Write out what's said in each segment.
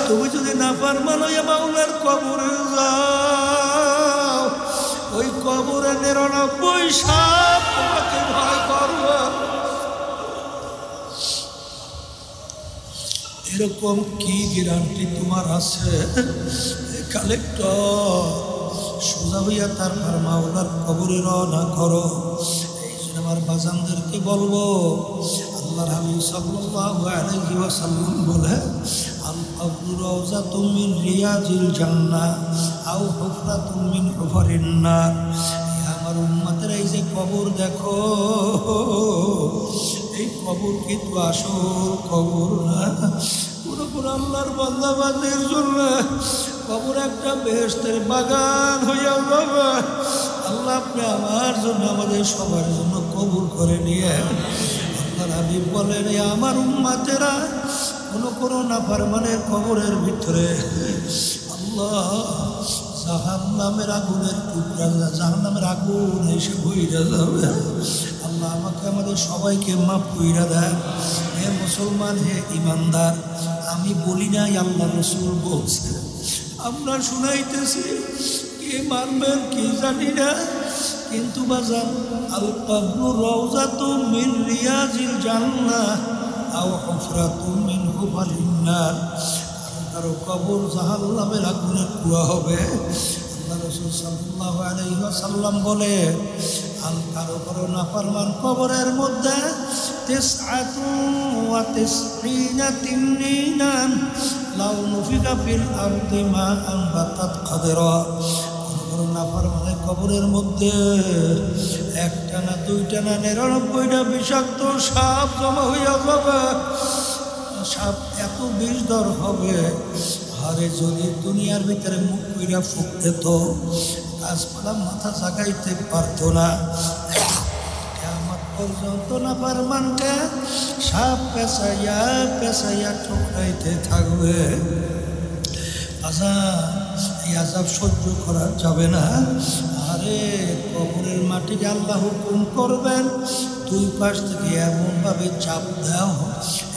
তুমি যদি নাফরমান হইয়া মাওলার কবরে যাও, ওই কবরে 99 সাপ তোমাকে ভয় করবে। এরকম কি গ্যারান্টি তোমার আছে? কালেক্টর সোজা হইয়া তারপর মাওলার কবরে রওনা করো। এই জন্য আমার বাজানদেরকে বলবো, আল্লাহর হাবিব সাল্লাল্লাহু আলাইহি ওয়াসাল্লাম বলে, আল কবরু রাওযাতুম মিন রিয়াজিল জান্নাহ আও হুফরাতুম মিন হুফারিন নার। আমার উম্মতের এই যে কবর দেখো, এই কবর কিন্তু আসল কবর না। পুরোপুর আল্লাহর বান্দাবান্দির জন্য কবর একটা বেহেশতের বাগান হইয়া যাবে। আল্লাহ আপনি আমার জন্য, আমাদের সবার জন্য কবুল করে নিয়ে। আল্লাহর হাবিব বলেন, আমার উম্মতেরা কোনো নাফরমানের কবরের ভিতরে আল্লাহ জাহান্নামের আগুনের টুকরা, জাহান্নামের আগুন এসে বইরা যাবে। আল্লাহ আমাকে আমাদের সবাইকে মাফ কইরা দেয়। হে মুসলমান, হে ইমানদার, আমি বলি নাই, আল্লাহ রাসূল বলছে। আমরা শুনাইতেছি, কে মানবেন কি জানি না, কিন্তু বাজান আল কবরু রাওযাতুম মিন রিয়াজিল জান্নাহ আও হুফরাতুম মিন হুফারিন নার। কারো কবর জাহান্নামের আগুনের কুয়া হবে। আল্লাহ রাসূল সাল্লাল্লাহু আলাইহি ওয়াসাল্লাম বলে, কারো নাফরমান কবরের মধ্যে 99 তিন্নিনান লাউ নুফিকা ফিল আরদি মা আনবাতাত খাদরা। কারো নাফরমানের কবরের মধ্যে 1টা না 2টা না 99টা বিষাক্ত সাপ জমা হইয়া যাবে। সাপ এত বিষধর হবে, আরে যদি দুনিয়ার ভিতরে মুখ কইরা ফুঁকতে তো গাছপালা মাথা জাগাইতে পারতো না। কিয়ামত পর্যন্ত নাফরমানকে সাপ পেঁচাইয়া পেঁচাইয়া ঠুকরাইতে থাকবে। এই আযাব সহ্য করা যাবে না। আরে কবরের মাটিকে আল্লাহ হুকুম করবেন, 2 পাশ থেকে এমনভাবে চাপ দাও,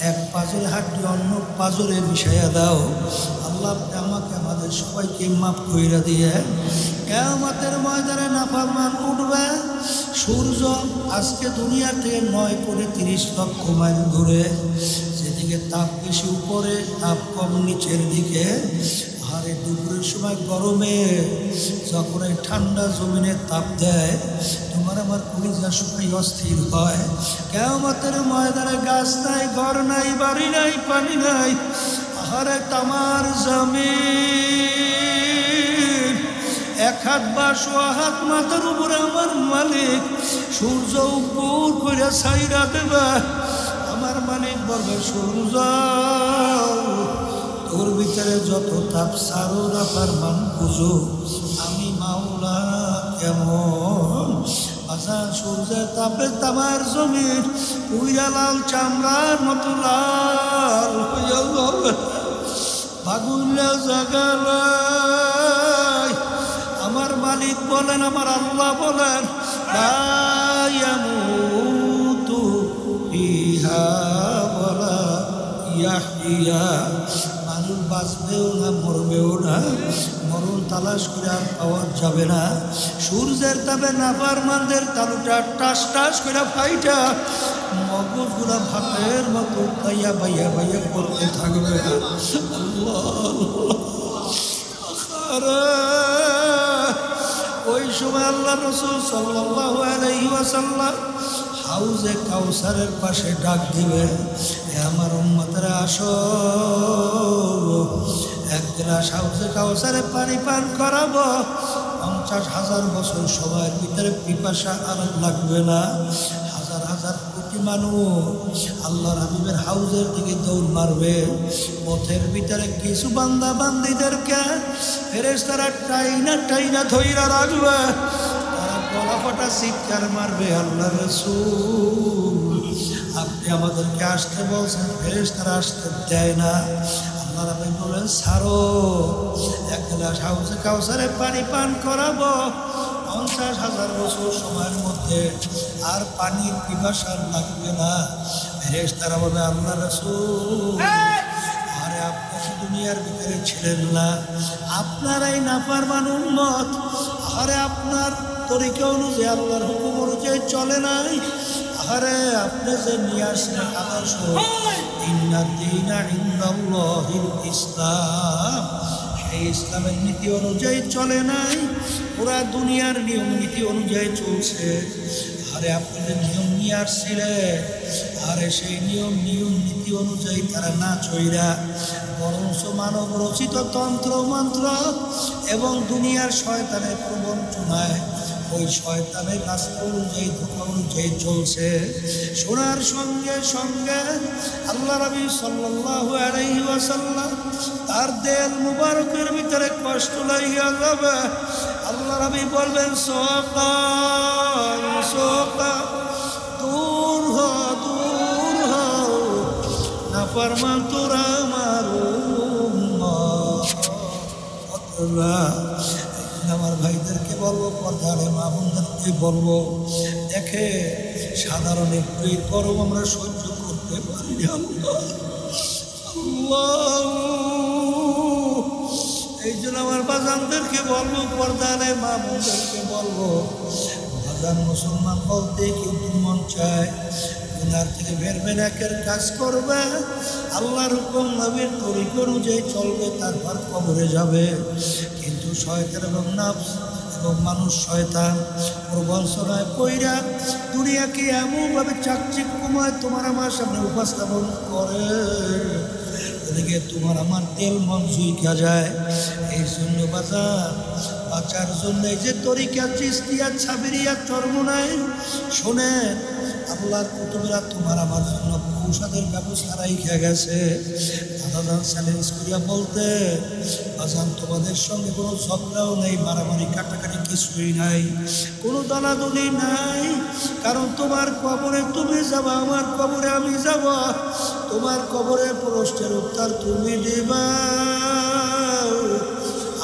এক পাজরে হাড্ডি অন্য পাজরে মিশাইয়া দাও। আল্লাহ আমাকে আমাদের সবাইকে মাফ কইরা দিয়ে। কিয়ামতের ময়দানে নাফরমান উঠবে। সূর্য আজকে দুনিয়া থেকে 9 কোটি 30 লক্ষ মাইল দূরে। যেদিকে তাপ বেশি উপরে, তাপ কম নিচের দিকে। আরে দুপুরের সময় গরমে যখন এই ঠান্ডা জমিনে তাপ দেয়, তোমার আমার কলিজা শুকাই অস্থির হয়। কিয়ামতের ময়দানে গাছ নাই, ঘর নাই, বাড়ি নাই, পানি নাই। আরে তামার জমিন 1 হাত বা 1.5 হাত মাথার উপরে আমার মালিক সূর্য উপর করে ছাইরা দেবে। আমার মালিক বলবে, সূর্য তোর ভিতরে যত তাপ সারো নাফরমান বুঝো আমি মাওলা কেমন। আচ্ছা, সূর্যের তাপে তামার জমিন পুইরা লাল চামড়ার মতো লাল হইয়া যাবে। বাগুল্লা জাগালাই আমার মালিক বলেন, আমার আল্লাহ বলেন, লা ইয়ামুতু ফিহা ওয়ালা ইয়াহইয়া। মানুষ বাঁচবেও না, মরবেও না, মরণ তালাশ করে আর পাওয়া যাবে না। সূর্যের তাপে নাফরমানদের তালুটা টাস টাস করে ফাইটা মগজগুলা ভাতের মতো বাইয়া বাইয়া বাইয়া করতে থাকবে। ওই সময় আল্লাহ রাসূল সাল্লাল্লাহু আলাইহি ওয়াসাল্লাম হাউজে কাউসারের পাশে ডাক দিবে, আমার উম্মতেরা আসো, 1 গ্লাস হাউজে কাউসারে পানি পান করাবো। 50,000 বছর সময়ের ভিতরে পিপাসা আর লাগবে না। হাজার হাজার কোটি মানুষ আল্লাহর হাবিবের হাউজের দিকে দৌড় মারবে। পথের ভিতরে কিছু বান্দা বান্দিদেরকে ফেরেশতারা টাইনা টাইনা ধইরা রাখবে। তারা গলা ফাটা চিৎকার মারবে, আল্লাহ রাসূল আপনি আমাদেরকে আসতে বলছেন, ফেরেশতারা আসতে দেয় না। আল্লাহ রাব্বুল বলেন, ছাড়ো, 1 গ্লাস হাউজে কাউসারে পানি পান করাবো। 50,000 বছর সময়ের মধ্যে আর পানির পিপাসা লাগবে না। ফেরেশতারা বলে, আল্লাহ রাসূল আরে আপনি দুনিয়ার ভিতরে ছিলেন না, আপনারাই নাফরমান উম্মত। আরে আপনার তরিকা অনুযায়ী আল্লাহর হুকুম অনুযায়ী চলে নাই। আরে আপনি যে নিয়ে আসলেন আদর্শ, ইন্নাদ দীনা ইনদাল্লাহিল ইসলাম, সেই ইসলামের নীতি অনুযায়ী চলে নাই, পুরা দুনিয়ার নিয়ম নীতি অনুযায়ী চলছে। আরে আপনি যে নিয়ম নিয়ে আসছিলেন, আরে সেই নিয়ম নীতি অনুযায়ী তারা না চইরা বরঞ্চ মানব রচিত তন্ত্র মন্ত্র এবং দুনিয়ার শয়তানের প্রবঞ্চনায় ওই শয়তানের রাস্তা অনুযায়ী ধোঁকা অনুযায়ী চলছে। শোনার সঙ্গে সঙ্গে আল্লাহ নবী সাল্লাল্লাহু আলাইহি ওয়াসাল্লাম তার দেল মুবারকের ভিতরে কষ্ট লাগিয়া যাবে। আল্লাহ নবী বলবেন, সোকা দূর হ নাফরমান তোরা আমার উম্মত। আমার ভাইদেরকে বলবো, পর্দারে মা বোনদেরকে বলবো, দেখে সাধারণ একটু গরম আমরা সহ্য করতে পারি না। এই জন্য আমার বাজানদেরকে বলবো, পর্দারে মা বোনদেরকে বলবো, বাজান মুসলমান বলতে কিন্তু মন চায় গুনার থেকে বেরবেন, একের কাজ করবে, আল্লাহর হুকুম নবীর তরিকা অনুযায়ী চলবে, তারপর কবরে যাবে। কিন্তু শয়তান এবং নফস এবং মানুষ শয়তান প্রবঞ্চনায় পইরা দুনিয়াকে এমনভাবে চাকচিক্যময় তোমার আমার সামনে উপস্থাপন করে, ওদিকে তোমার আমার তেল মন জুইকা যায়। এই জন্য বাঁচার জন্য এই যে তরিকা চিস্তিয়া ছাবিরিয়া চরমনায় শোনেন, আল্লাহর কুতুবরা তোমার আমার জন্য ঔষধের ব্যবস্থা রাইখা গেছে। দাদা চ্যালেঞ্জ করিয়া বলতে, আজান তোমাদের সঙ্গে কোনো ঝগড়াও নেই, মারামারি কাটাকাটি কিছুই নাই, কোনো দলাদলি নাই। কারণ তোমার কবরে তুমি যাবা, আমার কবরে আমি যাব, তোমার কবরে প্রশ্নের উত্তর তুমি দিবা,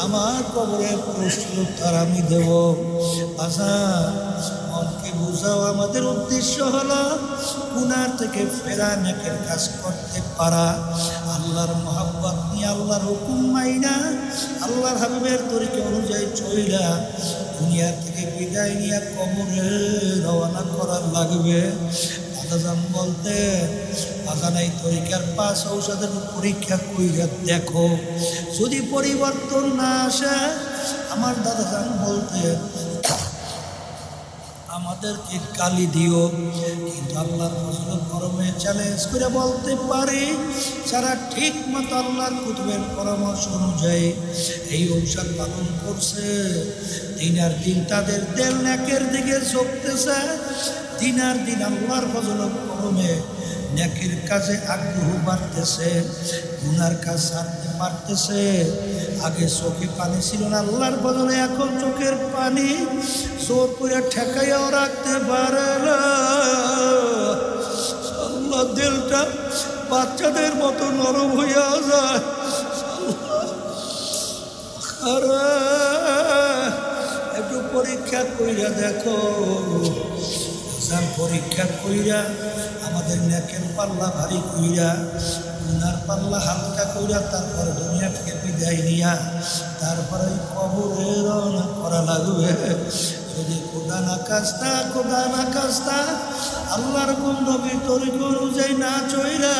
আমার কবরে প্রশ্নের উত্তর আমি দেব। আজান মনকে বুঝাও, আমাদের উদ্দেশ্য হলো গুনার থেকে ফেরা, নেকের কাজ করতে পারা, আল্লাহর মহব্বত নিয়ে আল্লাহর হুকুম মাইনা আল্লাহর হাবিবের তরিকা অনুযায়ী চইলা দুনিয়ার থেকে বিদায় নিয়ে কবরে রওনা করার লাগবে। দাদাজান বলতে, বাজান এই তরিকার 5 ঔষধের পরীক্ষা কইরা দেখো, যদি পরিবর্তন না আসে, আমার দাদাজান বলতে আমাদেরকে গালি দিও, কিন্তু আল্লাহর ফজল করমে চ্যালেঞ্জ করে বলতে পারি, যারা ঠিক মতো আল্লাহর কুতুবের পরামর্শ অনুযায়ী এই ঔষধ পালন করছে, দিনার দিন তাদের দেল নেকের দিকে ঝুঁকতেছে, দিনার দিন আল্লাহর ফজল করমে নেকের কাজে আগ্রহ বাড়তেছে, গুনার কাজ ছাড়তে পারতেছে। আগে চোখে পানি ছিল না, আল্লাহর বদলে এখন চোখের পানি জোর করে ঠেকাইয়াও রাখতে পারে না। আল্লাহ দিলটা বাচ্চাদের মতো নরম হইয়া যায়। আরে একটু পরীক্ষা কইরা দেখো, পরীক্ষা কইরা আমাদের নেকের পাল্লা ভারী কইরা, গুনার পাল্লা হালকা কইরা, তারপর দুনিয়া থেকে বিদায় নিয়া তারপরে কবরে রওনা করা লাগবে। যদি খোদা না কাজটা আল্লাহর কোন নবীর তরিকা অনুযায়ী না চইলা,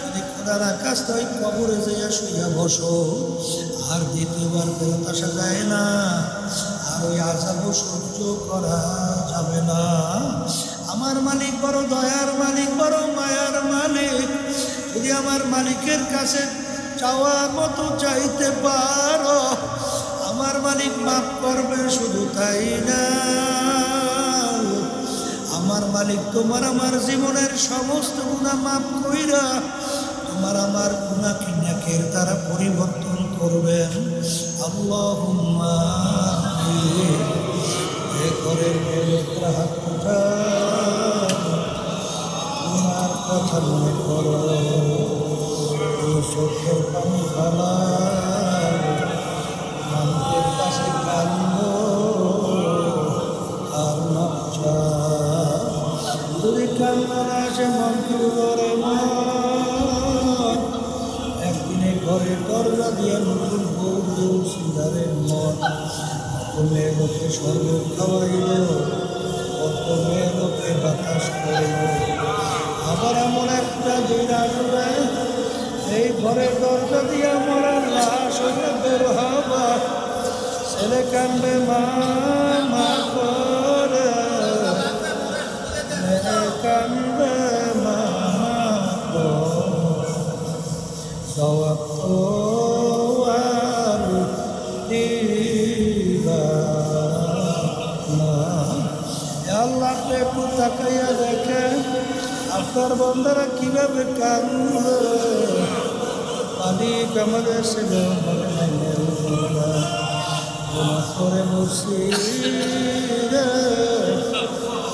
যদি খোদা না কাজটা ওই কবরে যাইয়া শুইয়া বসো, আর দ্বিতীয়বার ফেরত আসা যায় না, আর ওই আযাব সহ্য করা যাবে না। আমার মালিক বড় দয়ার মালিক, বড় মায়ার মালিক, যদি আমার মালিকের কাছে চাওয়ার মতো চাইতে পারো, আমার মালিক মাফ করবে। শুধু তাই না, আমার মালিক তোমার আমার জীবনের সমস্ত গুনাহ মাফ কইরা তোমার আমার গুনাহকে নেকের দ্বারা পরিবর্তন করবেন। আল্লাহুম্মা ঘরের হাত উঠা, তোমার কথা মনে করো, চোখের পানি ফেলা, মানুষের কাছে কান্দ আর নকশা, যদি কান্না আসে মন করে একদিনে ঘরে দিয়া নতুন বউ সিঙ্গারের মন, কত মেয়ে লোকে শরবত খাওয়াইল, কত মেয়ে লোকে বাতাস করিল। আবার এমন একটা দিন আসবে এই ঘরের দরজা দিয়া মরার লাশ হইলে বের হবা, ছেলে কান্দবে মা মা করে, মেয়ে কান্দবে মা মা করে, জবাব তো আর দিবা না। আল্লাহ একটু তাকাইয়া দেখে আপনার বন্ধারা কিভাবে কান্দে। মালিক আমাদের ছেলে মাফ করে মুর্শিদ,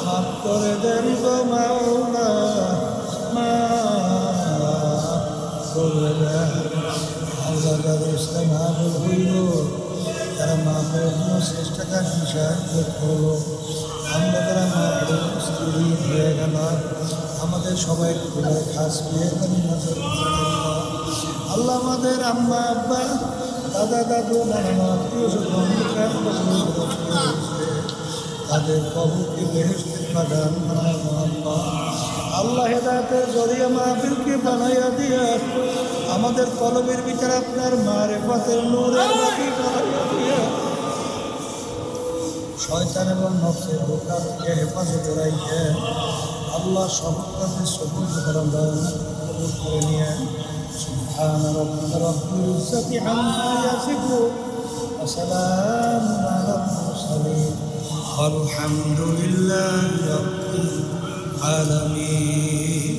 মাফ করে দেন গো মাওলা, মাফ করে দেন। আল্লাহ যাদের ইসলাম হাবুল হইল, যারা মাফের জন্য চেষ্টা কাজ সাহায্য করলো, আমরা যারা মাফের স্ত্রী হয়ে গেল, আমাদের সবাই খাস বিয়ে আল্লাহ আমাদের আম্মা আব্বা দাদা দাদু নানা আত্মীয় স্বজন তাদের কবরকে বেহেশতের বাগান বানানো আল্লাহ হেদায়েতের জরিয়া মাহফিলকে বানাইয়া দিয়া আমাদের কলমের ভিতরে আপনার মারিফতের নূরের বাতি বানাইয়া দিয়া শয়তান এবং নফসের ধোঁকা থেকে হেফাজতে রাখে আল্লাহ সবটাকে সবুজ করার কবুল করে নিয়ে سبحان ربك رب العزة عما يصفون وسلام على المرسلين والحمد لله رب العالمين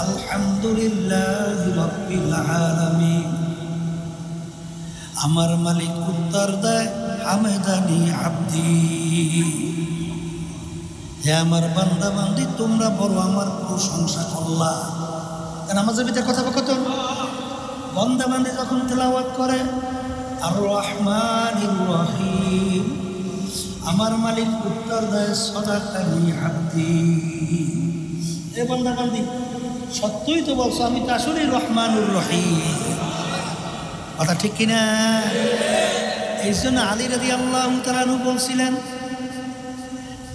الحمد لله رب العالمين আমার মালিক উত্তর দেয় হামেদানি আব্দি, হে আমার বান্দা বান্দি তোমরা বড় আমার প্রশংসা করলা। নামাজের ভিতরে কথা কত বান্দা বান্দি যখন তেলাওয়াত করে আর রহমানির রহিম, আমার মালিক উত্তর দেয় সাদাকানি আব্দি, এ বান্দা বান্দি সত্যই তো বলছো আমি তো আসলে রহমানুর রহিম, কথা ঠিক কিনা? এই জন্য আলী রাদিয়াল্লাহু তাআলা আনহু বলছিলেন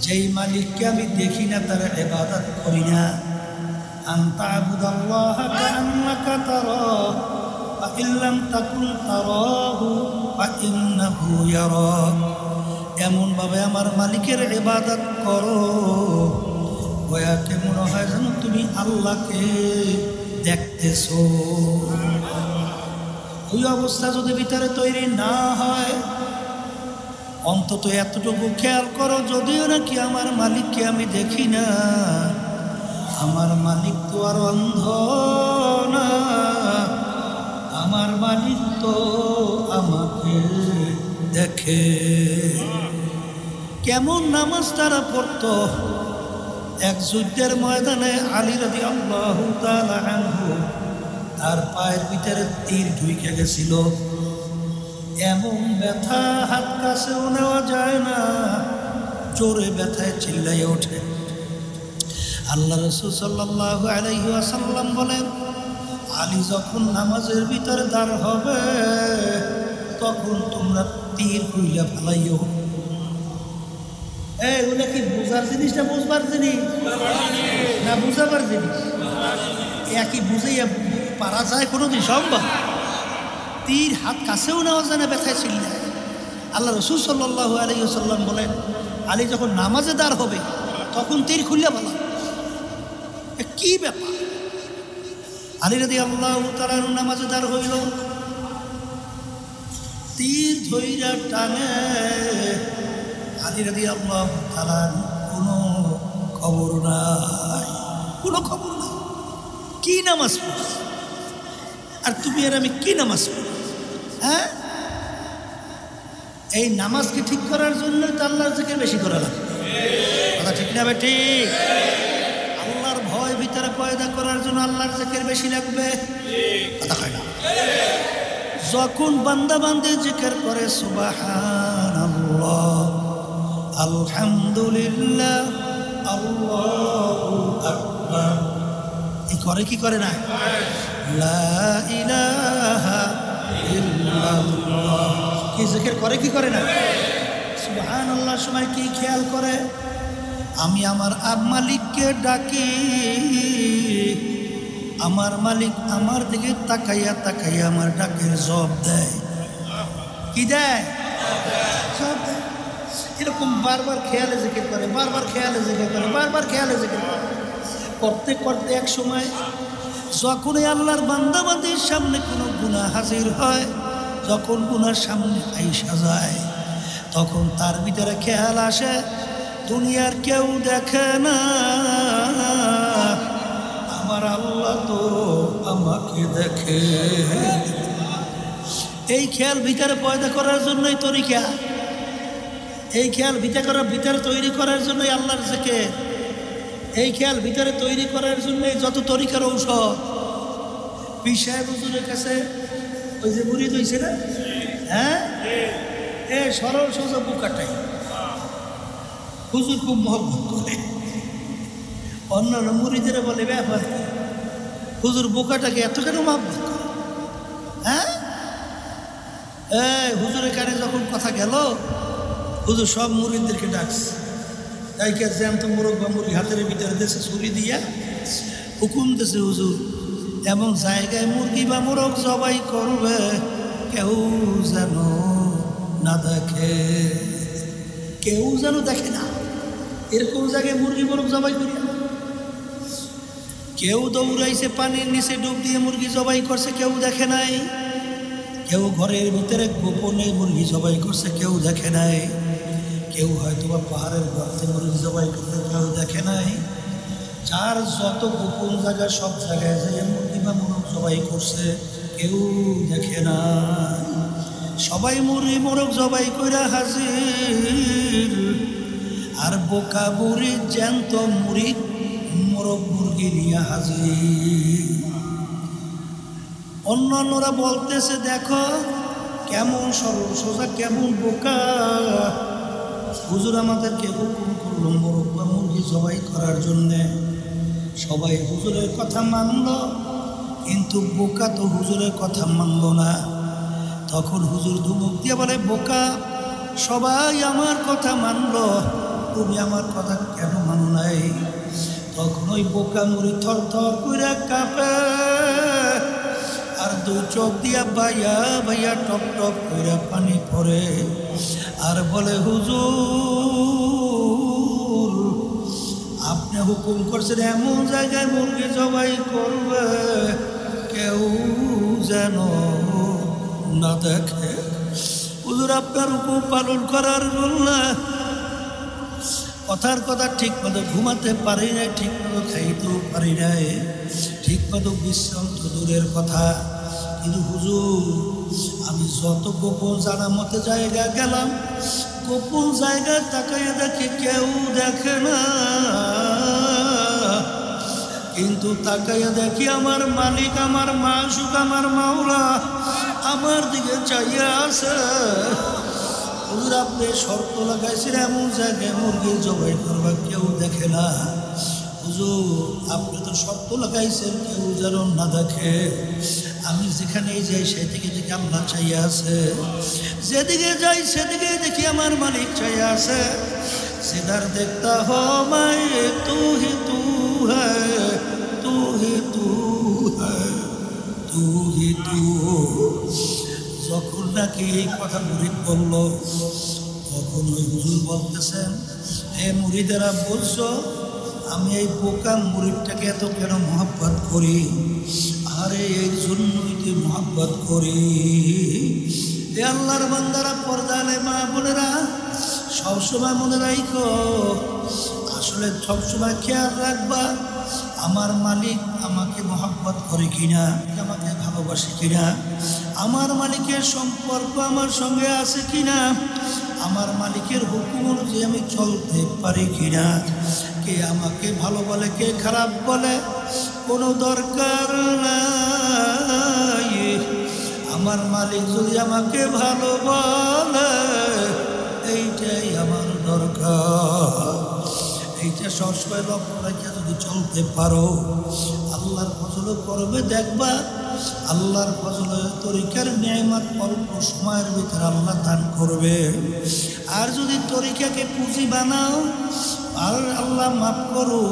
যেই মালিককে আমি দেখি না তার ইবাদত করি না, আনতা আবুদাল্লাহা কাআন্নাকা তারাহু ফা ইল্লাম তাকুন তারাহু ফা ইন্নাহু ইয়ারাক, এমন ভাবে আমার মালিকের ইবাদত করো ওয়াকে মনে হয় যেন তুমি আল্লাহকে দেখতেছো। ওই অবস্থা যদি ভিতরে তৈরি না হয় অন্তত এতটুকু খেয়াল করো, যদিও নাকি আমার মালিককে আমি দেখি না, আমার মালিক তো আর অন্ধ না, আমার মালিক তো আমাকে দেখে। কেমন নামাজ তারা পড়তো, এক যুদ্ধের ময়দানে আলী রাদিয়াল্লাহু তাআলা আনহু তার পায়ের ভিতরে তীর ঢুকে গেছিল, এমন ব্যথা হাত কাছেও নেওয়া যায় না, জোরে ব্যথায় চিল্লাইয়া ওঠে। আল্লাহ রাসূল সাল্লাল্লাহু আলাইহি ওয়াসাল্লাম বলেন আলী যখন নামাজের ভিতরে দাঁড় হবে তখন তোমরা তীর খুইলা ফেলাইও। এগুলো কি বুঝার জিনিস না বুঝবার জিনিস না বুঝাবার জিনিস? একই বুঝাইয়া পারা যায় কোনোদিন সম্ভব? তীর হাত কাছেও নেওয়া যায় না, ব্যথায় চিল্লায়। আল্লাহ রাসূল সাল্লাল্লাহু আলাইহি ওয়াসাল্লাম বলেন আলী যখন নামাজে দাঁড় হবে তখন তীর খুললে ফেলা। কি ব্যাপার? আলী রাদিয়াল্লাহু তাআলা নামাজে দাঁড় হইল, তীর ধইরা টানে, আলী রাদিয়াল্লাহু তাআলা কোনো খবর নাই, কোনো খবর নাই। কি নামাজ পড়ছ আর তুমি আর আমি কি নামাজ পড়ি? হ্যাঁ, এই নামাজকে ঠিক করার জন্য তো আল্লাহর জিকির বেশি করা লাগে, কথা ঠিক না ভাই? ঠিক। আল্লাহর ভয় ভিতরে পয়দা করার জন্য আল্লাহর জিকির বেশি লাগবে, কথা কয় না? যখন বান্দা বান্দে জিকির করে সুবহানাল্লাহ, আলহামদুলিল্লাহ, আল্লাহু আকবার, এই করে কি করে না? লা ইলাহা ইল্লাল্লাহ ইল্লাল্লাহ। কি জিকির করে কি করে না? সুবহানাল্লাহ সময় কি খেয়াল করে? আমি আমার মালিককে ডাকি, আমার মালিক আমার দিকে তাকাইয়া তাকাইয়া আমার ডাকের জবাব দেয়। কি দেয়? জবাব দেয়। এরকম বারবার খেয়ালে জিকির করে, বারবার খেয়ালে জিকির করে, বারবার খেয়ালে জিকির করে। করতে করতে এক সময় যখনই আল্লাহর বান্দাবান্দির সামনে কোনো গুনাহ হাজির হয়, যখন গুনার সামনে আইসা যায়, তখন তার ভিতরে খেয়াল আসে দুনিয়ার কেউ দেখে না, আমার আল্লাহ তো আমাকে দেখে। এই খেয়াল ভিতরে পয়দা করার জন্যই তরিকা, এই খেয়াল ভিতরে তৈরি করার জন্যই আল্লাহর জিকির, এই খেয়াল ভিতরে তৈরি করার জন্যই যত তরিকার ঔষধ। পীর সাহেব হুজুরের কাছে ওই যে মুরিদ হয়েছে না, হ্যাঁ, এ সরল সোজা বুকাটাই হুজুর খুব মহব্বত করে। অন্যান্য মুরিদেরা বলে ব্যাপার কি, হুজুর বোকাটাকে এত কেন মহব্বত করে? হ্যাঁ, হুজুরের কানে যখন কথা গেল, হুজুর সব মুরিদদেরকে ডাকছে, ডাইকে জ্যান্ত মোরগ বা মুরগি হাতের ভিতরে দেশে ছুরি দিয়া হুকুম দিয়েছে, হুজুর এমন জায়গায় মুরগি বা মোরগ জবাই করবে কেউ যেন না দেখে, কেউ যেন দেখে না। এরকম জায়গায় মুরগি মোরগ জবাই করিয়া, কেউ দৌড়াইছে পানির নিচে ডুব দিয়ে মুরগি জবাই করছে, কেউ দেখে নাই। কেউ ঘরের ভিতরে গোপনে মুরগি জবাই করছে, কেউ দেখে নাই। কেউ হয়তো বা পাহাড়ের গর্তে মুরগি জবাই করতে, কেউ দেখে নাই। যার যত গোপন জায়গা সব জায়গায় যে মুরগি বা মোরগ জবাই করছে, কেউ দেখে না। সবাই মুরগি মোরগ জবাই কইরা হাজির, আর বোকা বুড়ি জ্যান্ত মুড়ি মোরগ মুরগি নিয়ে হাজির। অন্যান্যরা বলতেছে দেখো কেমন সরল সোজা, কেমন বোকা। হুজুর আমাদেরকে হুকুম করলো মোরগ বা মুরগি জবাই করার জন্যে। সবাই হুজুরের কথা মানল, কিন্তু বোকা তো হুজুরের কথা মানল না। তখন হুজুর ধুমুক দিয়ে বলে, বোকা সবাই আমার কথা মানল, তুমি আমার কথা কেন মানো নাই? তখন ওই বোকা মুড়ি থর থর করে কাঁপে, আর দু চোখ দিয়া বাইয়া বাইয়া টপ টপ করে পানি পড়ে, আর বলে হুজুর আপনি হুকুম করছেন এমন জায়গায় মুরগি জবাই করবে কেউ যেন না দেখে। হুজুর আপনার হুকুম পালন করার জন্য কথার কথা ঠিক মতো ঘুমাতে পারি নাই, ঠিক মতো খাইতেও পারি নাই, ঠিক মতো বিশ্রাম তো দূরের কথা। কিন্তু হুজুর আমি যত গোপন জানা মতে জায়গা গেলাম, গোপন জায়গায় তাকাইয়া দেখি কেউ দেখে না, কিন্তু তাকাইয়া দেখি আমার মালিক, আমার মাসুক, আমার মাওলা আমার দিকে চাইয়া আছে। হুজুর আপনি শর্ত লাগাইছেন এমন জায়গায় মুরগি জবাই করবা কেউ দেখে না। হুজুর আপনি তো শর্ত লাগাইছেন কেউ যেন না দেখে। আমি যেখানেই যাই সেদিকে দেখি আল্লাহ চাইয়া আছে, যেদিকে যাই সেদিকে দেখি আমার মালিক চাইয়া আছে। সিদার দেখতা হো মাই তু হি তু হ্যায়, তু হি তু হ্যায়, তু হি তু। যখন নাকি এই কথা মুরিদ বলল, তখন ওই হুজুর বলতেছেন, হে মুরিদেরা বলছো আমি এই বোকা মুরিদটাকে এত কেন মহব্বত করি? আরে এই জন্যই তো মহব্বত করি। এ আল্লাহর বান্দারা, পর্দালে মা বোনেরা, সবসময় মনে রাখো, আসলে সবসময় খেয়াল রাখবা আমার মালিক আমাকে মহব্বত করে কিনা, আমাকে ভালোবাসে কিনা, আমার মালিকের সম্পর্ক আমার সঙ্গে আছে কিনা, আমার মালিকের হুকুম অনুযায়ী আমি চলতে পারি কিনা। কে আমাকে ভালো বলে কে খারাপ বলে কোনো দরকার নাই। আমার মালিক যদি আমাকে ভালো বলে এইটাই আমার দরকার। এইটা সবসময় লক্ষ্য রেখে যদি চলতে পারো, আল্লাহর ফজল করবে দেখবা আল্লাহর ফজলে তরিকার নিয়ামত অল্প সময়ের ভিতরে আল্লাহ দান করবে। আর যদি তরিকাকে পুঁজি বানাও আর আল্লাহ মাফ করো,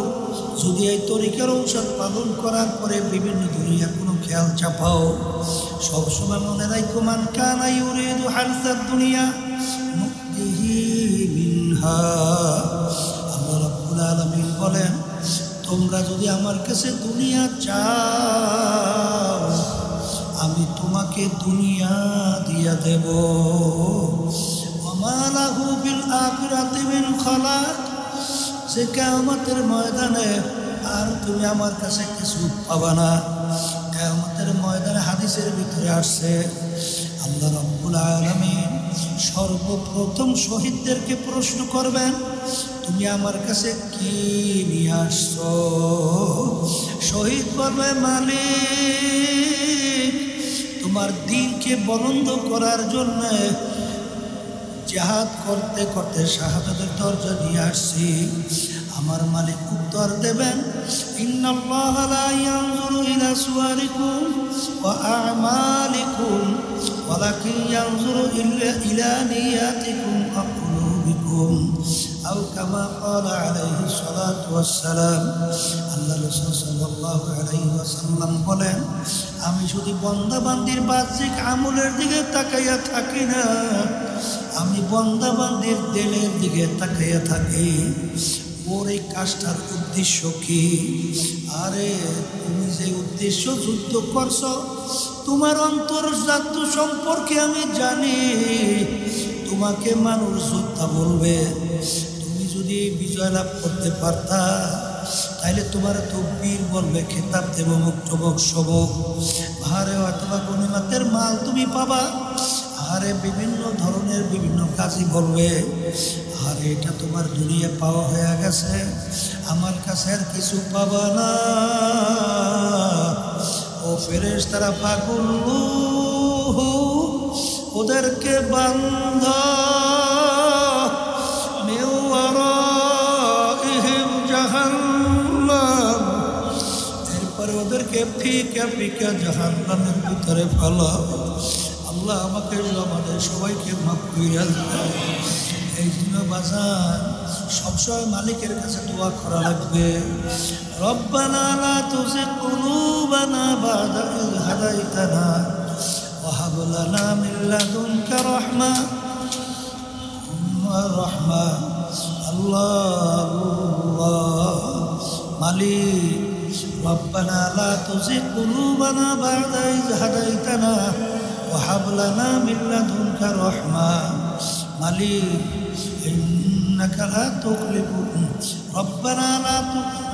যদি এই তরিকার ঔষধ পালন করার পরে বিভিন্ন দুনিয়ার কোনো খেয়াল চাপাও, সবসময় মনে রাখো মান কানা ইউরিদু হারসাদ দুনিয়া নুতিহি মিনহা। আল্লাহ রাব্বুল আলামিন বলেন, তোমরা যদি আমার কাছে দুনিয়া চাও আমি তোমাকে দুনিয়া দিয়া দেব। ওয়া লাহু বিল আখিরাতি মিন খালাক, সে কিয়ামতের ময়দানে আর তুমি আমার কাছে কিছু পাবা না। কিয়ামতের ময়দানে হাদিসের ভিতরে আসছে আল্লাহ রাব্বুল আলামিন সর্বপ্রথম শহীদদেরকে প্রশ্ন করবেন, তুমি আমার কাছে কি নিয়ে আসছো? শহীদ বলবে, মালিক তোমার দ্বীনকে বুলন্দ করার জন্য জিহাদ করতে করতে শাহাদাতের দরজা নিয়ে আসছি। আমার মালিক উত্তর দেবেন, ইন্নাল্লাহা লা ইয়ানজুরু ইলা সুওয়ারিকুম ওয়া আ'মালিকুম ওয়ালাকিন ইয়ানজুরু ইলা নিয়াতিকুম ওয়া কুলুবিকুম। আও কামা ক্বালা আলাইহিস সালাতু ওয়াস সালাম। আল্লাহ রাসূল সাল্লাল্লাহু আলাইহি ওয়াসাল্লাম বলেন, আমি শুধু বান্দা বান্দির বাহ্যিক আমলের দিকে তাকাইয়া থাকি না, আমি বান্দা বান্দির দিলের দিকে তাকাইয়া থাকি। ওর এই কাজটার উদ্দেশ্য কি? আরে তুমি যে উদ্দেশ্য যুদ্ধ করছো, তোমার অন্তর্জাত সম্পর্কে আমি জানি। তোমাকে মানুষ যোদ্ধা বলবে, তুমি যদি বিজয় লাভ করতে পারতা তাইলে তোমার তো বীর বলবে, খেতাব দেব, মুক্তবক সবক। আরে অথবা গনিমতের মাল তুমি পাবা। আরে বিভিন্ন ধরনের বিভিন্ন কাজই বলবে। আর এটা তোমার দুনিয়া পাওয়া হয়ে গেছে, আমার কাছে আর কিছু পাবা না। ও ফেরেশতারা পাগল, ওদেরকে বান্ধ জাহান্নাম, এরপরে ওদেরকে ফিকা ফিকা জাহান্নামের ভিতরে ফেলাও। আল্লাহ আমাকে আমাদের সবাইকে মাফ কইরা দেয়। এই জন্য বাজার সবসময় মালিকের কাছে দোয়া করা লাগবে। রব্বানা লা তুযিগ কুলুবানা বা'দা ইয হাদাইতানা ওয়া হাব লানা মিন লাদুনকা রাহমা। আল্লাহ মালিক, রব্বানা লা তুযিগ কুলুবানা বা'দা ইয হাদাইতানা ওয়া হাব লানা মিন লাদুনকা রাহমা। মালিক ইন্নাকা লা তুখলিফু, রব্বানা লা তুযিগ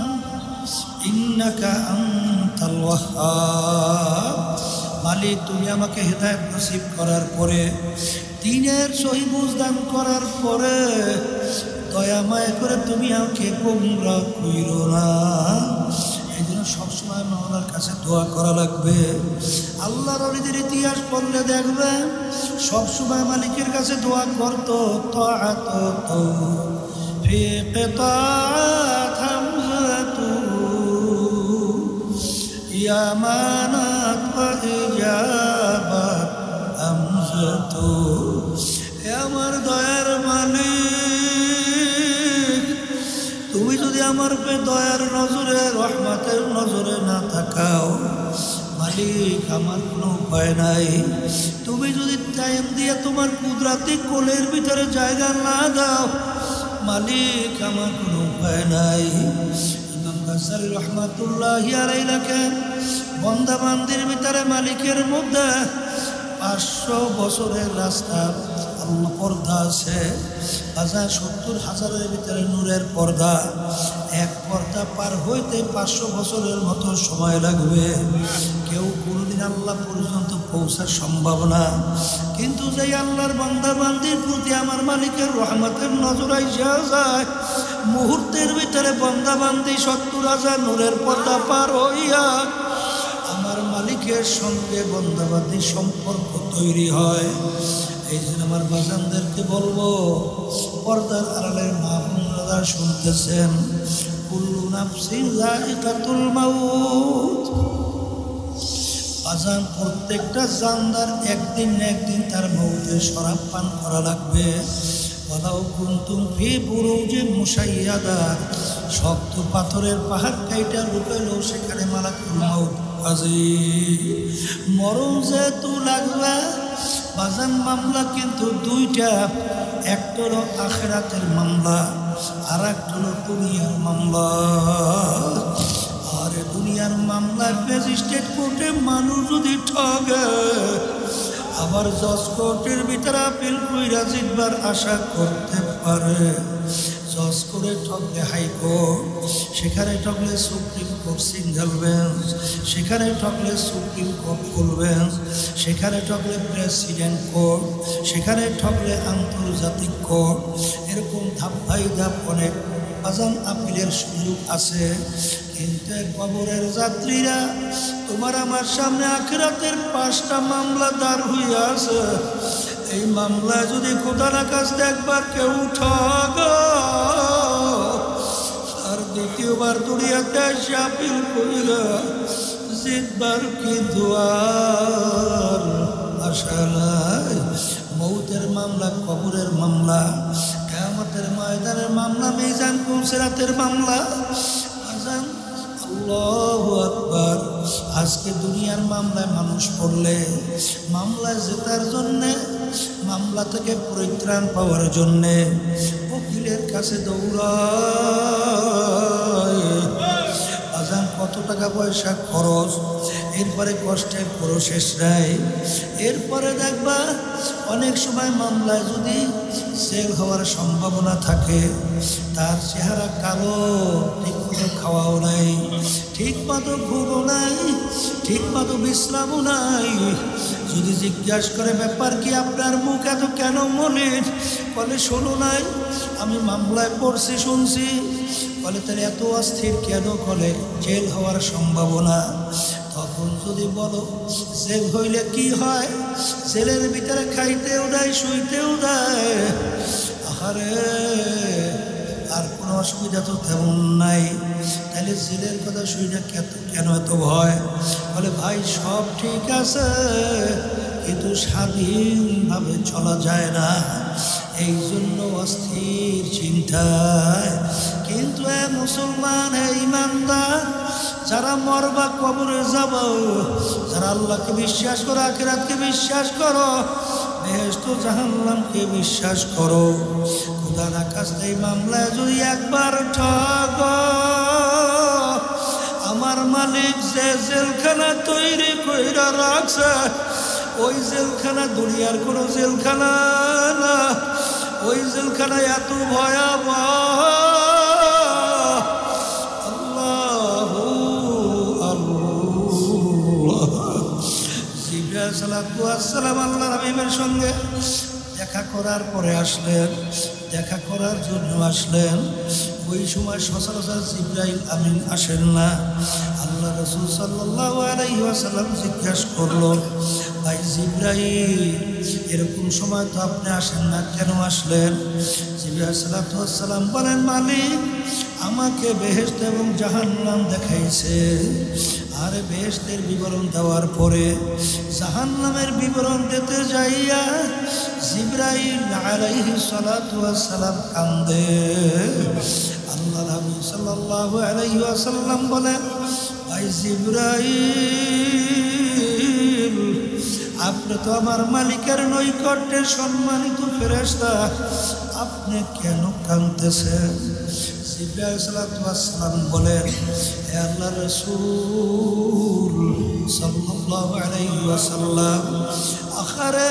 ইন্নাকা আনতাল ওয়াহ্হাব। মালিক তুমি আমাকে হেদায়েত নসিব করার পরে, দ্বীনের সহি বুঝ দান করার পরে দয়া মায়া করে তুমি আমাকে গোমরাহ কইরো না। এই জন্য সবসময় মাওলার কাছে দোয়া করা লাগবে। আল্লাহর ওলিদের ইতিহাস পড়লে দেখবে সবসময় মালিকের কাছে দোয়া করতো। তাআত ফি কিতাআত হামজাতু ইয়ামানাত ওয়া ইজাবাত হামজাতু। হে আমার দয়ার মালিক, তুমি যদি আমার দয়ার নজরে, রহমতের নজরে না তাকাও, মালিক আমার কোনো উপায় নাই। তুমি যদি টাইম দিয়ে তোমার কুদরতি কোলের ভিতরে জায়গা না দাও, মালিক আমার কোনো উপায় নাই। ইমাম গাজ্জালী রহমাতুল্লাহি আলাইহি লেখেন, বান্দা বান্দির ভিতরে মালিকের মধ্যে 500 বছরের রাস্তা আল্লাহ পর্দা আছে। 70,000-এর ভিতরে নূরের পর্দা। এক পর্দা পার হইতে 500 বছরের মতো সময় লাগবে। কেউ কোনোদিন আল্লাহ পর্যন্ত পৌঁছার সম্ভব না। কিন্তু যেই আল্লাহর বান্দা বান্দির প্রতি আমার মালিকের রহমতের নজর আইসা যায়, মুহূর্তের ভিতরে বান্দা বান্দি 70,000 নূরের পর্দা পার হইয়া আমার মালিকের সঙ্গে বান্দাবান্দির সম্পর্ক তৈরি হয়। এই জন্য আমার বাজানদেরকে বলবো, পর্দার আড়ালের মা বোনরা শুনতেছেন, কুল্লু নাফসিন যায়িকাতুল মাউত, আজান প্রত্যেকটা জানদার একদিন না একদিন তার মৌতে শরাব পান করা লাগবে। ওয়ালাউ কুনতুম ফি বুরুজিন মুশাইয়াদা, শক্ত পাথরের পাহাড় কাইটা লুকাইলেও সেখানে মালাকুল মউত হাজির। মরণ যেহেতু লাগবে বাজান, মামলা কিন্তু দুইটা, একটা হলো আখিরাতের মামলা আর একটা হলো দুনিয়ার মামলা। আর দুনিয়ার মামলা ম্যাজিস্ট্রেট কোর্টে মানুষ যদি ঠগে, আবার জজ কোর্টের ভিতরে আপিল কইরা জিতবার আশা করতে পারে। জজ করে ঠকলে হাইকোর্ট, সেখানে ঠকলে সুপ্রিম কোর্ট সিঙ্গেল বেঞ্চ, সেখানে ঠকলে সুপ্রিম কোর্ট ফুল বেঞ্চ, সেখানে ঠকলে প্রেসিডেন্ট কোর্ট, সেখানে ঠকলে আন্তর্জাতিক কোর্ট। এরকম ধাপ বাই ধাপ অনেক আজান আপিলের সুযোগ আছে। কিন্তু কবরের যাত্রীরা, তোমার আমার সামনে আখিরাতের 5টা মামলা দাঁড় হইয়া আছে। এই মামলা যদি খোদা না কাছে একবার কেউ ঠগে আর দ্বিতীয়বার দুনিয়াতে এসে আপিল কইরা জিতবার কি দুয়ার আশা নাই। মৌতের মামলা, কবরের মামলা, কিয়ামতের ময়দানের মামলা, মিজান পুলসিরাতের মামলা। আজান আল্লাহু আকবার। আজকে দুনিয়ার মামলায় মানুষ পড়লে মামলায় জেতার জন্যে, মামলা থেকে পরিত্রাণ পাওয়ার জন্যে উকিলের কাছে দৌড়ায়। আজান কত টাকা পয়সা খরচ, এরপরে কষ্টের কোনো শেষ নাই। এরপরে দেখবা অনেক সময় মামলায় যদি জেল হওয়ার সম্ভাবনা থাকে, তার চেহারা কালো, ঠিকমতো খাওয়াও নাই, ঠিকমতো ঘুমও নাই, ঠিকমতো বিশ্রামও নাই। যদি জিজ্ঞাসা করে ব্যাপার কি, আপনার মুখ এত কেন মলিন? বলে শোনো নাই, আমি মামলায় পড়ছি, শুনছি। বলে তাহলে এত অস্থির কেন? বলে জেল হওয়ার সম্ভাবনা। তখন যদি বলো জেল হইলে কি হয়, জেলের ভিতরে খাইতেও দেয়, শুইতেও দেয়, আহারে আর কোনো অসুবিধা তো তেমন নাই, তাহলে জেলের কথা শুনে কেন এত ভয়? বলে ভাই সব ঠিক আছে, কিন্তু স্বাধীনভাবে চলা যায় না, এই জন্য অস্থির চিন্তায়। কিন্তু এ মুসলমান, হে ইমানদার, যারা মরবা কবরে যাব, যারা আল্লাহকে বিশ্বাস করো, আখিরাতকে বিশ্বাস করো, বেহেশত জাহান্নামকে বিশ্বাস করো, খোদার কাছে এই মামলায় যদি একবার ঠগো, আমার মালিক যে জেলখানা তৈরি কইরা রাখছে, ওই জেলখানা দুনিয়ার কোনো জেলখানা না। ওই জেলখানা এত ভয়াবহ। আল্লাহু আল্লাহ। জিবরাইল সালাতু আসসালাম আল্লাহর হাবিবের সঙ্গে দেখা করার পরে আসলেন, দেখা করার জন্য আসলেন। ওই সময় সচরাচর জিবরাইল আমিন আসেন না। আল্লাহ রাসূল সাল্লাল্লাহু আলাইহি ওয়াসাল্লাম জিজ্ঞাসা করলো, ভাই জিবরাইল, এরকম সময় তো আপনি আসেন না, কেন আসলেন? জিবরাইল সালাতু ওয়াসসালাম বলেন, মালিক আমাকে বেহেশত এবং জাহান্নাম দেখাইছে, আর বেহেশতের বিবরণ দেওয়ার পরে জাহান্নামের বিবরণ দিতে যাইয়া জিবরাইল আলাইহিস সালাতু ওয়াসসালাম কান্দে। আল্লাহর হাবিব সাল্লাল্লাহু আলাইহি ওয়াসাল্লাম বলেন, ভাই জিবরাইল, আপনি তো আমার মালিকের নৈকট্যের সম্মানিত ফেরেশতা, আপনি কেন কাঁদতেছেন? জিবরাইল সালাতু ওয়াসসালাম বলেন, হে আল্লাহর রাসূল সাল্লাল্লাহু আলাইহি ওয়াসাল্লাম, আখারে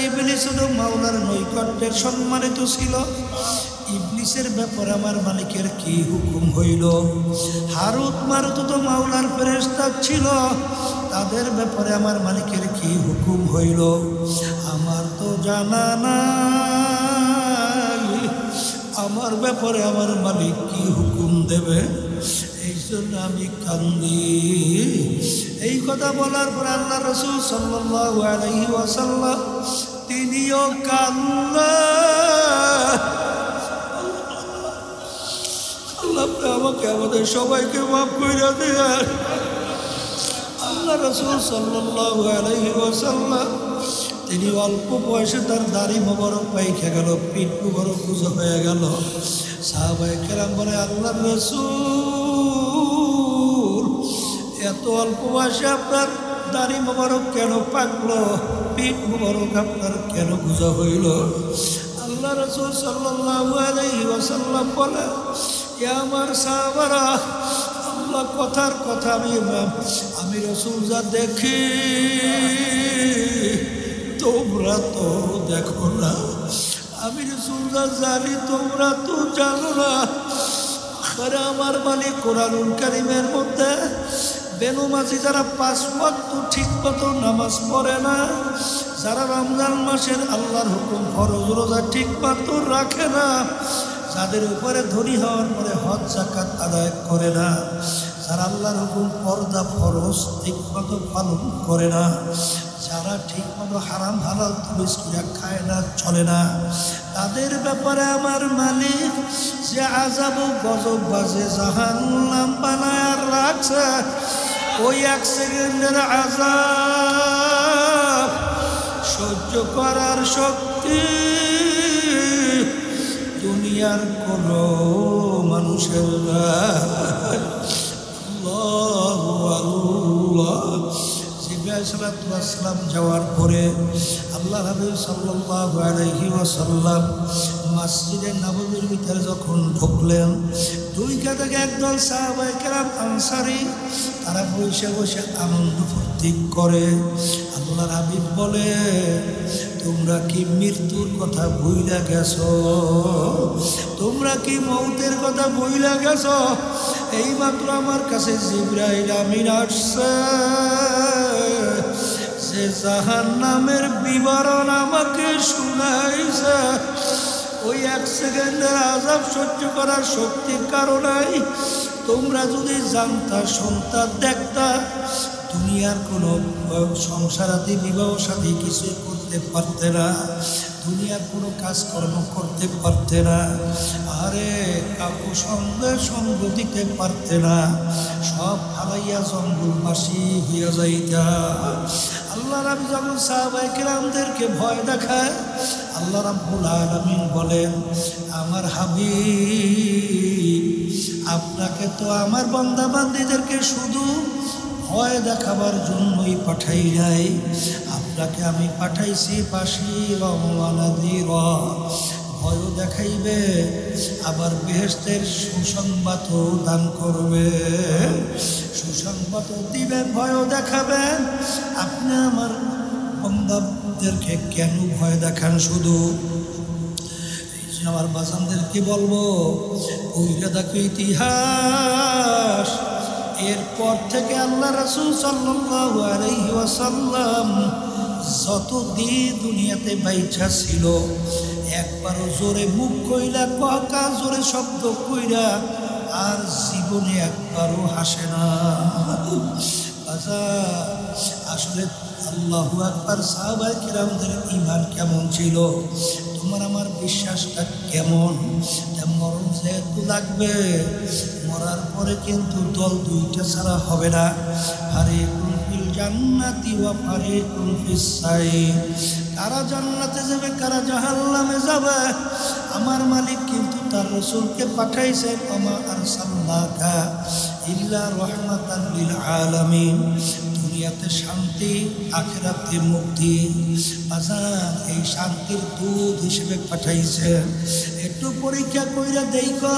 ইবলিস তো মাওলার নৈকট্যের সম্মানিত ছিল, ইবলিসের ব্যাপারে আমার মালিকের কি হুকুম হইল? হারুত মারুত তো মাওলার ফেরেশতা ছিল, তাদের ব্যাপারে আমার মালিকের কি হুকুম হইল? আমার তো জানা নাই, আমার ব্যাপারে আমার মালিক কি হুকুম দেবে? এই জন্য আমি কান্দি। এই কথা বলার পর আল্লাহ রাসূল সাল্লাল্লাহু আলাইহি ওয়াসাল্লাম তিনিও কান্দেন। আল্লাহ আমাকে, আমাদের সবাইকে মাফ করে দেন। আল্লাহ রাসূল সাল্লাল্লাহু আলাইহি ওয়াসাল্লাম তিনি অল্প বয়সে তার দাড়ি মোবারক পাইকে গেল, পিঠ মোবারক কুঁজো হয়ে গেল। সাহাবায়ে কেরাম বলে, আল্লাহ রাসূল এত অল্প বয়সে আপনার দাড়ি মোবারক কেন পাকলো, পিঠ মোবারক আপনার কেন কুঁজো হইল? আল্লাহ রাসূল সাল্লাল্লাহু আলাইহি ওয়াসাল্লাম বলে, এ আমার সাহাবারা, আল্লাহ কথার কথা আমি রাসূল যা দেখি তোমরা তো দেখো না, আমি রাসূল যা জানি তোমরা তো জানো না। আরে আমার মালিক কোরআনুল কারীমের মধ্যে বেনমাজি যারা 5 ওয়াক্ত ঠিক মতো নামাজ পড়ে না, যারা রমজান মাসের আল্লাহর হুকুম ফরজ রোজা ঠিক মতো রাখে না, যাদের উপরে ধনী হওয়ার পরে হজ যাকাত আদায় করে না, যারা আল্লাহর হুকুম পর্দা ফরজ ঠিক মতো পালন করে না, যারা ঠিক মতো হারাম হালাল তমিজ করে খায় না চলে না, তাদের ব্যাপারে আমার মালিক যে আযাব ও গজব বাজে জাহান্নাম বানায় রাখছে, ওই 1 সেকেন্ডের আযাব সহ্য করার শক্তি দুনিয়ার কোনো মানুষের নাই। আল্লাহু আল্লাহ। জিবরাইল আলাইহিস সালাম যাওয়ার পরে আল্লাহ রাসূল সাল্লাল্লাহু আলাইহি ওয়াসাল্লাম মসজিদে নববীর ভিতরে যখন ঢুকলেন, দুই কাছে একদল সাহাবায়ে কেরাম আনসারী তারা বসে বসে আনন্দ ফুর্তি করে। আল্লাহর হাবিব বলে, তোমরা কি মৃত্যুর কথা ভুইলা গেছো? তোমরা কি মৌতের কথা ভুইলা গেছো? এইমাত্র আমার কাছে জিবরাইল আমিন আসছে, যে জাহান্নামের বিবরণ আমাকে শুনাইছে। ওই 1 সেকেন্ডের আযাব সহ্য করার শক্তির কারণে তোমরা যদি জানতা, শুনতা, দেখতা, দুনিয়ার কোনো সংসারাদি বিবাহ সাথী কিছুই করতে পারতে না, দুনিয়ার কোনো কাজকর্ম করতে পারতে না, আরে কাকু সঙ্গে সঙ্গ দিতে পারতে না, সব ফালাইয়া জঙ্গলবাসী হইয়া যাইতা। আল্লাহ রাব্বি যখন সাহাবায়ে কেরামদেরকে ভয় দেখায়, আল্লাহ রাব্বুল আলামিন বলেন, আমার হাবিব আপনাকে তো আমার বান্দা বান্দীদেরকে শুধু ভয় দেখাবার জন্যই পাঠাই নাই, আপনাকে আমি পাঠাইছি বাশীরা ওয়া নাযীরা, ভয়ও দেখাইবে আবার বেহেশতের সুসংবাদও দান করবে, সুসংবাদও দিবেন, ভয়ও দেখাবেন। আপনি আমার বান্দাদেরকে কেন ভয় দেখান? শুধু আমার বাজানদেরকে বলবো, ওইটা দেখো ইতিহাস। এরপর থেকে আল্লাহ রাসূল সাল্লাল্লাহু আলাইহি ওয়াসাল্লাম যতদিন দুনিয়াতে বাইচা ছিল, একবারও জোরে মুখ কইলা, কাকা জোরে শব্দ কইরা আর জীবনে একবারও হাসে না। আসলে আল্লাহু আকবার, সাহাবায়ে কিরামদের ঈমান কেমন ছিল, তোমার আমার বিশ্বাসটা কেমন? মরণ যেহেতু লাগবে, মরার পরে কিন্তু দল দুইটা ছাড়া হবে না, ফারিকুন ফিল জান্নাতি ওয়া ফারিকুন ফিস সাইর। কারা জান্নাতে যাবে, কারা জাহান্নামে যাবে, আমার মালিক কিন্তু তার রাসূলকে পাঠাইছেন, ওমা আরসালনাকা ইল্লা রাহমাতাল লিল আলামিন। দুনিয়াতে শান্তি, আখিরাতে মুক্তি। বাজার এই শান্তির দূত হিসেবে পাঠাইছেন। একটু পরীক্ষা কইরা দেখো,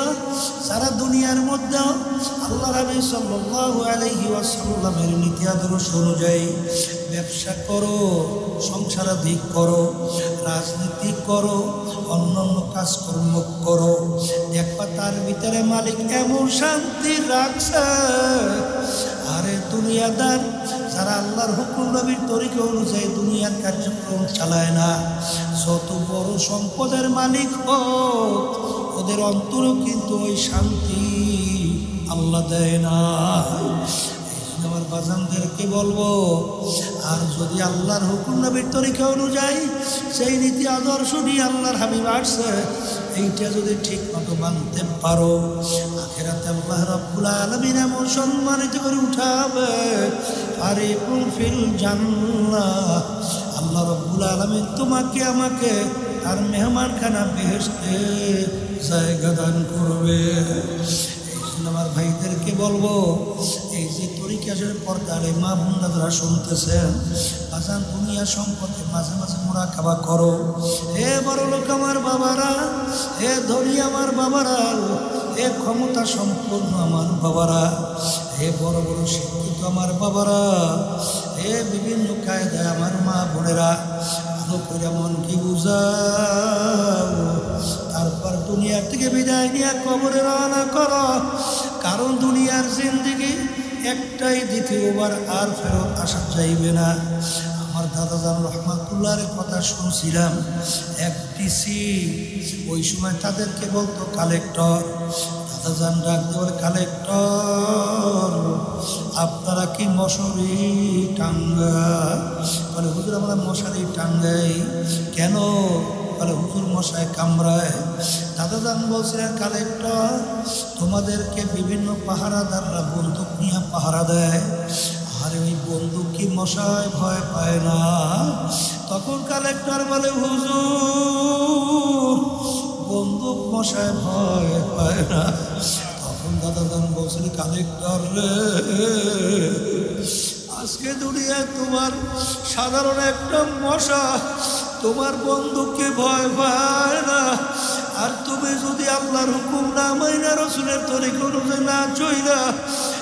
সারা দুনিয়ার মধ্যে আল্লাহ রাসূল সাল্লাল্লাহু আলাইহি ওয়াসাল্লামের নীতি আদর্শ অনুযায়ী ব্যবসা করো, সংসারাদি করো, রাজনীতি করো, অন্যান্য কাজকর্ম করো, দেখবা তার ভিতরে মালিক এমন শান্তি রাখছে। আরে দুনিয়াদার যারা আল্লাহর হুকুম নবীর তরিকা অনুযায়ী দুনিয়ার কার্যক্রম চালায় না, যত বড় সম্পদের মালিক হোক, ওদের অন্তরও কিন্তু ওই শান্তি আল্লাহ দেয় না। আমার বাজানদেরকে বলবো, আর যদি আল্লাহর হুকুম নবীর তরিকা অনুযায়ী সেই নীতি আদর্শ নিয়ে আল্লাহর হাবিব আসছে, এইটা যদি ঠিক মতো মানতে পারো, আখিরাতে আল্লাহ রাব্বুল আলামিন এমন সম্মানিত করে উঠাবে, ফারিকুন ফিল জান্নাহ। আল্লাহ রাব্বুল আলামিন তোমাকে আমাকে আর মেহমানখানা বেহেশতে জায়গা দান করবে। আমার ভাইদেরকে বলবো, এই যে তরিকার পর্দারে মা বোনরা শুনতেছেন, আজান দুনিয়া সম্পর্কে মাঝে মাঝে মুরাকাবা করো। হে বড় লোক আমার বাবারা, হে ধনী আমার বাবারা, হে ক্ষমতা সম্পন্ন আমার বাবারা, হে বড় বড় শিক্ষিত আমার বাবারা, হে বিভিন্ন কায়দায় আমার মা বোনেরা, ভালো করে মন কি বুঝাও। তারপর দুনিয়ার থেকে বিদায় নিয়ে কবরে রওনা করো, কারণ দুনিয়ার জিন্দেগি একটাই, দ্বিতীয়বার আর ফেরত আসা যাইবে না। আমার দাদাজান রহমাতুল্লাহর কথা শুনছিলাম, এক ডিসি ওই সময় তাদেরকে বলতো কালেক্টর। দাদাজান ডাক দেওয়ার, কালেক্টর আপনারা কি মশারি টাঙ্গা? বলে হুজুর আমরা মশারি টাঙ্গাই। কেন? বলে হুজুর মশায় কামড়ায়। দাদাজান বলছিলেন, কালেক্টর তোমাদেরকে বিভিন্ন পাহারাদাররা বন্দুক নিয়ে পাহারা দেয়, আরে ওই বন্দুক কি মশায় ভয় পায় না? তখন কালেক্টর বলে, হুজুর বন্দুক মশায় ভয় পায় না। তখন দাদাজান বলছিল, কালেক্টর রে, আজকে দুনিয়ায় তোমার সাধারণ একটা মশা তোমার বন্দুককে ভয় পায় না, আর তুমি যদি আল্লাহর হুকুম না মাইনা, রসুলের তরিকা অনুযায়ী না চইলা